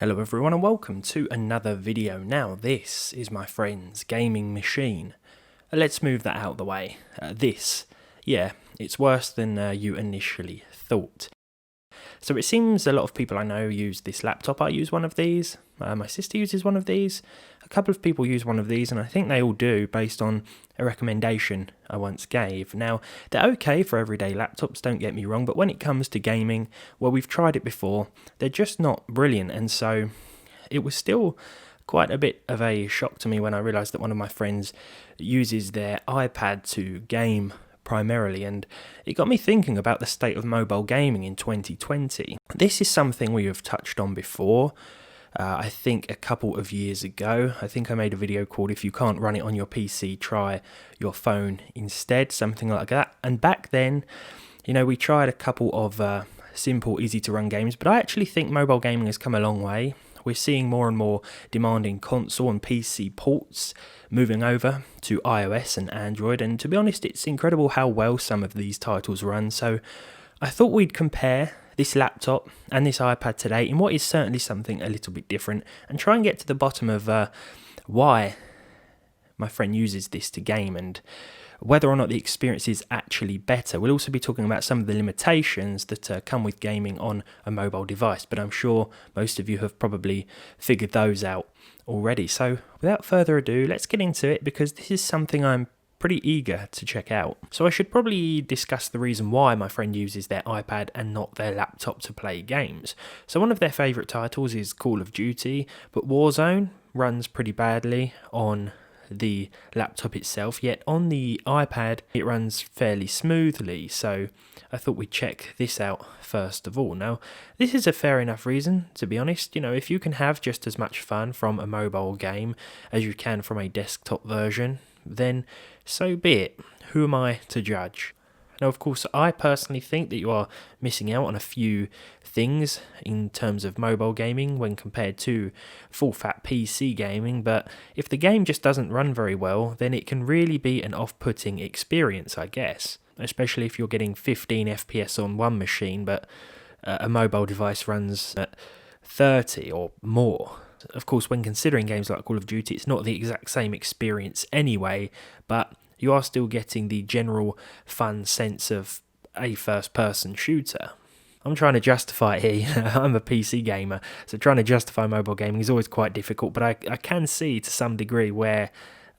Hello everyone and welcome to another video. Now this is my friend's gaming machine. Let's move that out of the way. It's worse than you initially thought. So it seems a lot of people I know use this laptop. I use one of these, my sister uses one of these, a couple of people use one of these, and I think they all do based on a recommendation I once gave. Now, they're okay for everyday laptops, don't get me wrong, but when it comes to gaming, well, we've tried it before, they're just not brilliant, and so it was still quite a bit of a shock to me when I realised that one of my friends uses their iPad to game primarily, and it got me thinking about the state of mobile gaming in 2020. This is something we have touched on before. I think a couple of years ago, I think I made a video called "If you can't run it on your PC, try your phone instead," something like that. And back then, we tried a couple of simple, easy to run games, but I actually think mobile gaming has come a long way. We're seeing more and more demanding console and PC ports moving over to iOS and Android, and to be honest, it's incredible how well some of these titles run. So I thought we'd compare this laptop and this iPad today in what is certainly something a little bit different, and try and get to the bottom of why my friend uses this to game and whether or not the experience is actually better. We'll also be talking about some of the limitations that come with gaming on a mobile device, but I'm sure most of you have probably figured those out already. So without further ado, let's get into it, because this is something I'm pretty eager to check out. So I should probably discuss the reason why my friend uses their iPad and not their laptop to play games. So one of their favourite titles is Call of Duty, but Warzone runs pretty badly on the laptop itself, yet on the iPad it runs fairly smoothly, so I thought we'd check this out first of all. Now, this is a fair enough reason, to be honest. If you can have just as much fun from a mobile game as you can from a desktop version, then so be it. Who am I to judge? Now, of course, I personally think that you are missing out on a few things in terms of mobile gaming when compared to full-fat PC gaming, but if the game just doesn't run very well, then it can really be an off-putting experience, I guess, especially if you're getting 15 FPS on one machine, but a mobile device runs at 30 or more. Of course, when considering games like Call of Duty, it's not the exact same experience anyway, but you are still getting the general fun sense of a first-person shooter. I'm trying to justify it here. I'm a PC gamer, so trying to justify mobile gaming is always quite difficult, but I can see to some degree where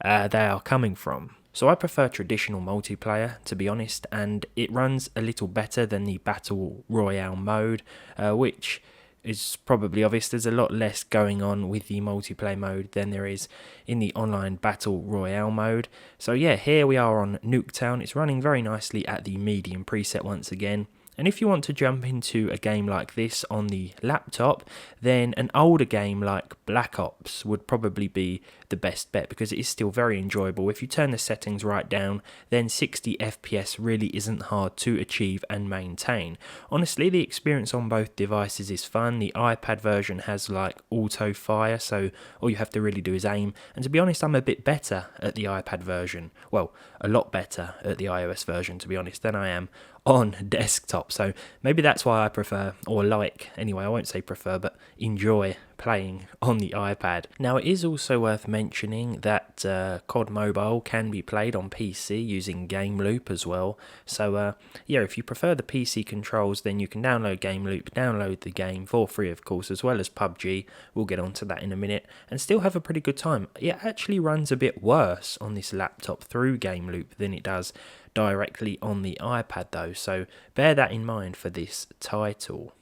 they are coming from. So I prefer traditional multiplayer, to be honest, and it runs a little better than the Battle Royale mode, which is probably obvious. There's a lot less going on with the multiplayer mode than there is in the online Battle Royale mode. So yeah, here we are on Nuketown. It's running very nicely at the medium preset once again. And if you want to jump into a game like this on the laptop, then an older game like Black Ops would probably be the best bet, because it is still very enjoyable. If you turn the settings right down, then 60 FPS really isn't hard to achieve and maintain. Honestly, the experience on both devices is fun. The iPad version has like auto fire, so all you have to really do is aim. And to be honest, I'm a bit better at the iPad version. Well, a lot better at the iOS version, to be honest, than I am on desktop. So maybe that's why I prefer, or like, anyway, I won't say prefer, but enjoy playing on the iPad. Now, it is also worth mentioning that COD Mobile can be played on PC using Game Loop as well. So yeah, if you prefer the PC controls, then you can download Game Loop, download the game for free, of course, as well as PUBG. We'll get onto that in a minute, and still have a pretty good time. It actually runs a bit worse on this laptop through Game Loop than it does directly on the iPad though, so bear that in mind for this title.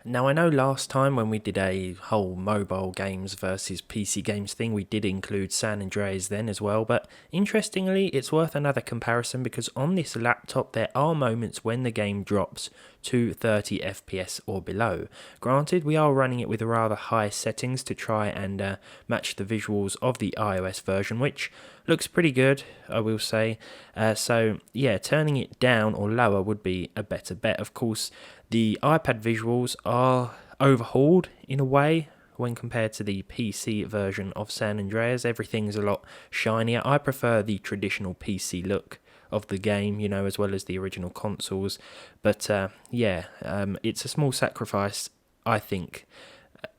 Now, I know last time when we did a whole mobile games versus PC games thing, we did include San Andreas then as well, but interestingly, it's worth another comparison, because on this laptop there are moments when the game drops to 30 FPS or below. Granted, we are running it with rather high settings to try and match the visuals of the iOS version, which looks pretty good, I will say. So yeah, turning it down or lower would be a better bet. Of course, the iPad visuals are overhauled in a way when compared to the PC version of San Andreas. Everything's a lot shinier. I prefer the traditional PC look of the game, as well as the original consoles. But yeah, it's a small sacrifice, I think,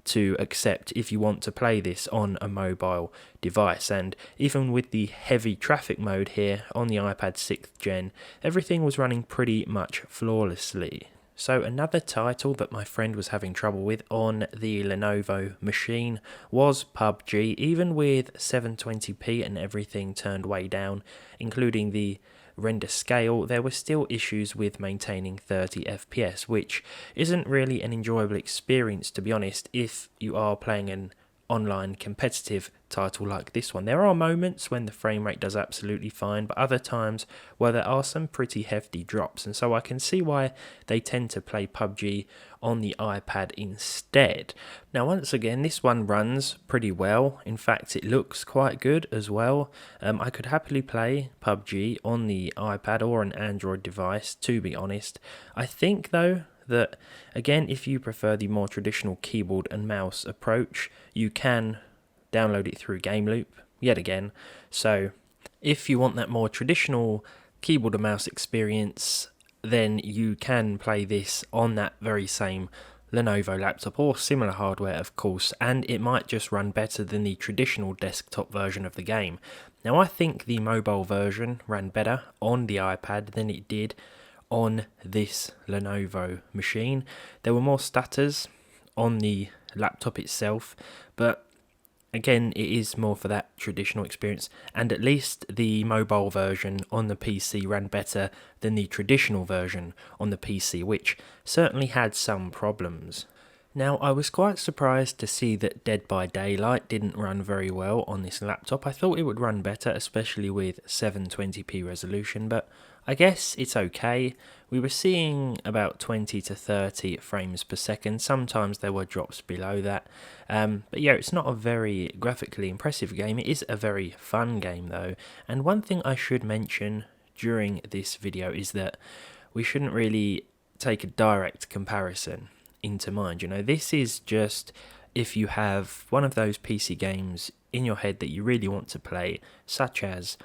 to accept if you want to play this on a mobile device. And even with the heavy traffic mode here on the iPad 6th gen, everything was running pretty much flawlessly. So another title that my friend was having trouble with on the Lenovo machine was PUBG. Even with 720p and everything turned way down, including the render scale, there were still issues with maintaining 30 FPS, which isn't really an enjoyable experience, to be honest, if you are playing an online competitive title like this one. There are moments when the frame rate does absolutely fine, but other times where there are some pretty hefty drops, and so I can see why they tend to play PUBG on the iPad instead. Now, once again, this one runs pretty well. In fact, it looks quite good as well. I could happily play PUBG on the iPad or an Android device, to be honest. I think, though, that again, if you prefer the more traditional keyboard and mouse approach, you can download it through Game Loop yet again. So if you want that more traditional keyboard and mouse experience, then you can play this on that very same Lenovo laptop or similar hardware, of course, and it might just run better than the traditional desktop version of the game. Now, I think the mobile version ran better on the iPad than it did on this Lenovo machine. There were more stutters on the laptop itself, but again, it is more for that traditional experience, and at least the mobile version on the PC ran better than the traditional version on the PC, which certainly had some problems. Now, I was quite surprised to see that Dead by Daylight didn't run very well on this laptop. I thought it would run better, especially with 720p resolution, but I guess it's okay. We were seeing about 20 to 30 frames per second. Sometimes there were drops below that. But yeah, it's not a very graphically impressive game. It is a very fun game though. And one thing I should mention during this video is that we shouldn't really take a direct comparison into mind. You know, this is just if you have one of those PC games in your head that you really want to play, such as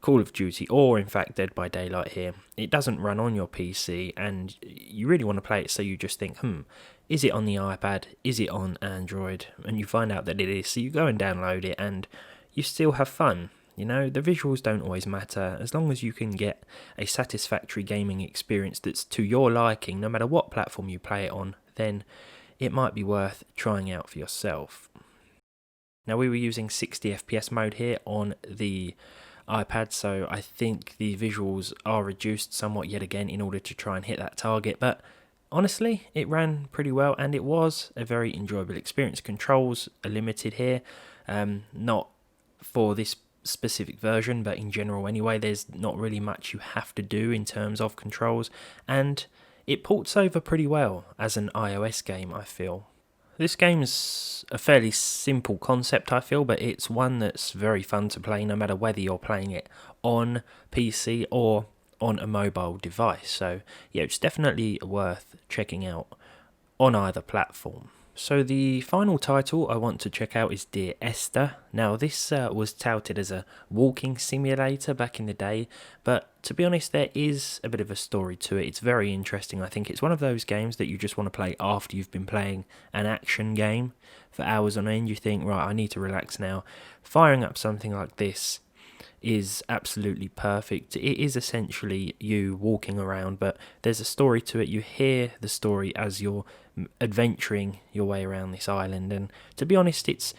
Call of Duty or in fact Dead by Daylight here. It doesn't run on your PC and you really want to play it, so you just think, is it on the iPad? Is it on Android? And you find out that it is, so you go and download it and you still have fun. You know, the visuals don't always matter. As long as you can get a satisfactory gaming experience that's to your liking, no matter what platform you play it on, then it might be worth trying out for yourself. Now, we were using 60 FPS mode here on the iPad, so I think the visuals are reduced somewhat yet again in order to try and hit that target, but honestly, it ran pretty well and it was a very enjoyable experience. Controls are limited here, not for this specific version, but in general anyway. There's not really much you have to do in terms of controls, and it ports over pretty well as an iOS game, I feel. This game's a fairly simple concept, I feel, but it's one that's very fun to play no matter whether you're playing it on PC or on a mobile device. So yeah, it's definitely worth checking out on either platform. So the final title I want to check out is Dear Esther. Now this was touted as a walking simulator back in the day, but to be honest there is a bit of a story to it. It's very interesting. I think it's one of those games that you just want to play after you've been playing an action game for hours on end. You think, right, I need to relax now. Firing up something like this is absolutely perfect. It is essentially you walking around, but there's a story to it. You hear the story as you're adventuring your way around this island, and to be honest, it's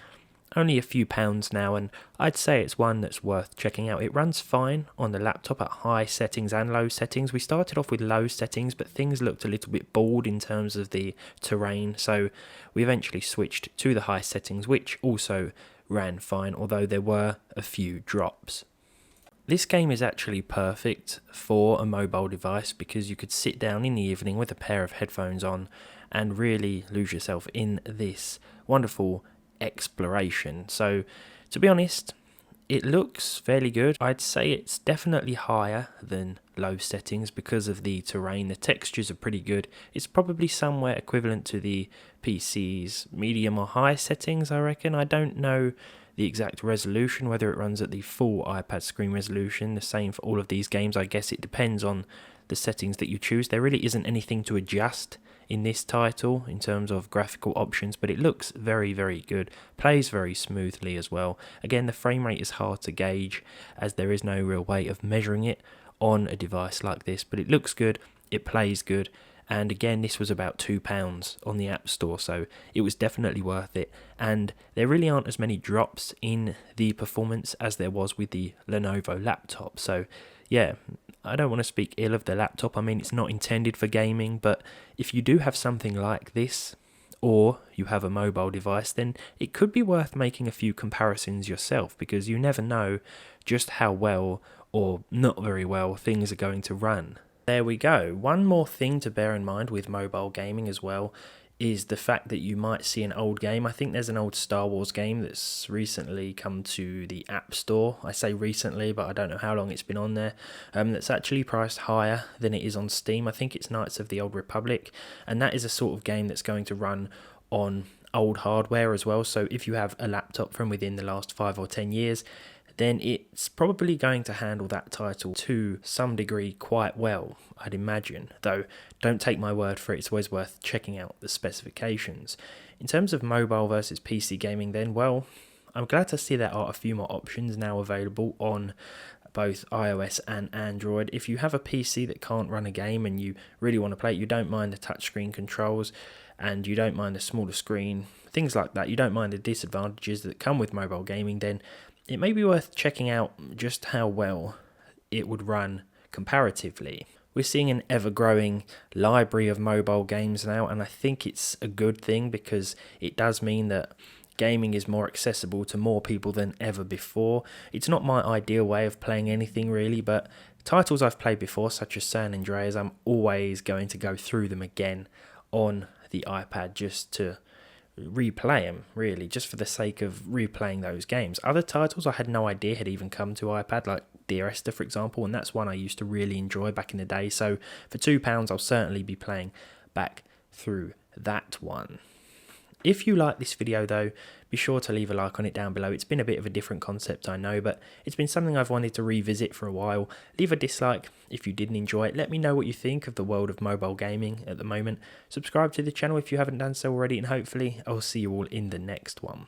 only a few pounds now, and I'd say it's one that's worth checking out. It runs fine on the laptop at high settings and low settings. We started off with low settings, but things looked a little bit bald in terms of the terrain, so we eventually switched to the high settings, which also ran fine, although there were a few drops. This game is actually perfect for a mobile device because you could sit down in the evening with a pair of headphones on and really lose yourself in this wonderful exploration. So, to be honest, it looks fairly good. I'd say it's definitely higher than low settings because of the terrain. The textures are pretty good. It's probably somewhere equivalent to the PC's medium or high settings, I reckon. I don't know the exact resolution, whether it runs at the full iPad screen resolution, the same for all of these games. I guess it depends on the settings that you choose. There really isn't anything to adjust in this title in terms of graphical options, but it looks very, very good, plays very smoothly as well. Again, the frame rate is hard to gauge as there is no real way of measuring it on a device like this, but it looks good, it plays good, and again, this was about £2 on the App Store, so it was definitely worth it. And there really aren't as many drops in the performance as there was with the Lenovo laptop. So yeah, I don't want to speak ill of the laptop. I mean, it's not intended for gaming, but if you do have something like this, or you have a mobile device, then it could be worth making a few comparisons yourself, because you never know just how well or not very well things are going to run. There we go. One more thing to bear in mind with mobile gaming as well is the fact that you might see an old game. I think there's an old Star Wars game that's recently come to the App Store. I say recently, but I don't know how long it's been on there. That's actually priced higher than it is on Steam. I think it's Knights of the Old Republic, and that is a sort of game that's going to run on old hardware as well. So if you have a laptop from within the last 5 or 10 years, then it's probably going to handle that title to some degree quite well, I'd imagine. Though, don't take my word for it, it's always worth checking out the specifications. In terms of mobile versus PC gaming then, well, I'm glad to see there are a few more options now available on both iOS and Android. If you have a PC that can't run a game and you really want to play it, you don't mind the touchscreen controls, and you don't mind the smaller screen, things like that, you don't mind the disadvantages that come with mobile gaming, then it may be worth checking out just how well it would run comparatively. We're seeing an ever-growing library of mobile games now, and I think it's a good thing because it does mean that gaming is more accessible to more people than ever before. It's not my ideal way of playing anything really, but titles I've played before, such as San Andreas, I'm always going to go through them again on the iPad just to replay them, really, just for the sake of replaying those games. Other titles I had no idea had even come to iPad, like Dear Esther, for example, and that's one I used to really enjoy back in the day. So for £2, I'll certainly be playing back through that one. If you like this video though, be sure to leave a like on it down below. It's been a bit of a different concept, I know, but it's been something I've wanted to revisit for a while. Leave a dislike if you didn't enjoy it. Let me know what you think of the world of mobile gaming at the moment. Subscribe to the channel if you haven't done so already, and hopefully I'll see you all in the next one.